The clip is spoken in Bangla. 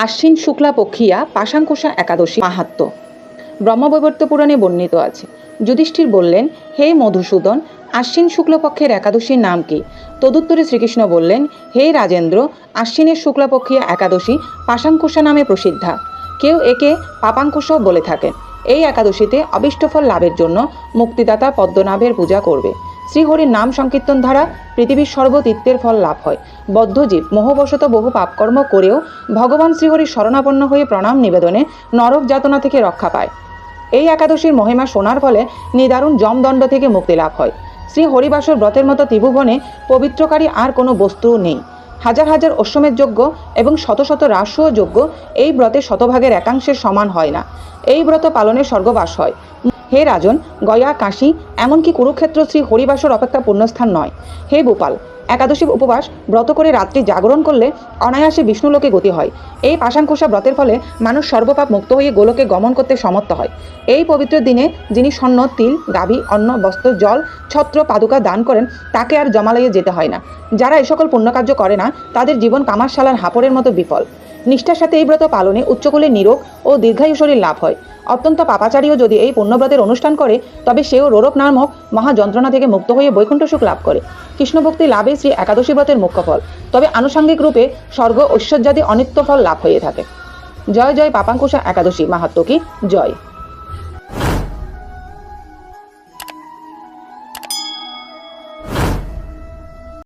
আশ্বিন শুক্লা পক্ষিয়া পাশাঙ্কুশা একাদশী মাহাত্ম্য ব্রহ্মবৈবর্ত পুরাণে বর্ণিত আছে। যুধিষ্ঠির বললেন, হে মধুসূদন, আশ্বিন শুক্লপক্ষের একাদশীর নাম কি? তদুত্তরে শ্রীকৃষ্ণ বললেন, হে রাজেন্দ্র, আশ্বিনের শুক্লপক্ষীয় একাদশী পাশাঙ্কুশা নামে প্রসিদ্ধা। কেউ একে পাপাঙ্কুশও বলে থাকেন। এই একাদশীতে অবিষ্টফল লাভের জন্য মুক্তিদাতা পদ্মনাভের পূজা করবে। শ্রীহরির নাম সংকীর্তন দ্বারা পৃথিবীর সর্বতীর্থের ফল লাভ হয়। বদ্ধজীব মোহবশত বহু পাপকর্ম করেও ভগবান শ্রীহরির শরণাপন্ন হয়ে প্রণাম নিবেদনে নরক যাতনা থেকে রক্ষা পায়। এই একাদশীর মহিমা শোনার ফলে নিদারুণ যমদণ্ড থেকে মুক্তি লাভ হয়। শ্রী হরিবাসর ব্রতের মতো ত্রিভুবনে পবিত্রকারী আর কোনো বস্তু নেই। হাজার হাজার অশ্বমেধ যজ্ঞ এবং শত শত রাজসূয় যজ্ঞ এই ব্রতে শতভাগের একাংশের সমান হয় না। এই ব্রত পালনে স্বর্গবাস হয়। হে রাজন, গয়া, কাশী, এমনকি কুরুক্ষেত্র শ্রী হরিবাসর অপেক্ষা পুণ্যস্থান নয়। হে গোপাল, একাদশী উপবাস ব্রত করে রাত্রি জাগরণ করলে অনায়াসে বিষ্ণুলোকে গতি হয়। এই পাশাঙ্কুশা ব্রতের ফলে মানুষ সর্বপাপ মুক্ত হয়ে গোলোকে গমন করতে সমর্থ হয়। এই পবিত্র দিনে যিনি স্বর্ণ, তিল, গাভী, অন্ন, বস্ত্র, জল, ছত্র, পাদুকা দান করেন তাকে আর জমালয়ে যেতে হয় না। যারা এই সকল পুণ্যকার্য করে না তাদের জীবন কামারশালার হাপড়ের মতো বিফল। নিষ্ঠার সাথে এই ব্রত পালনে উচ্চকুলের নিরোগ ও দীর্ঘায়ু শরীর লাভ হয়। অত্যন্ত পাপাচারীও যদি এই পুণ্যব্রতের অনুষ্ঠান করে তবে সেও রোরক নামক মহাযন্ত্রণা থেকে মুক্ত হয়ে বৈকুণ্ঠ সুখ লাভ করে। কৃষ্ণভক্তি লাভে শ্রী একাদশী ব্রতের মুখ্য ফল, তবে আনুষঙ্গিক রূপে স্বর্গ, ঐশ্বর্যাদি অনিত্য ফল লাভ হয়ে থাকে। জয় জয় পাপাঙ্কুশা একাদশী মাহাত্ম্য কি জয়।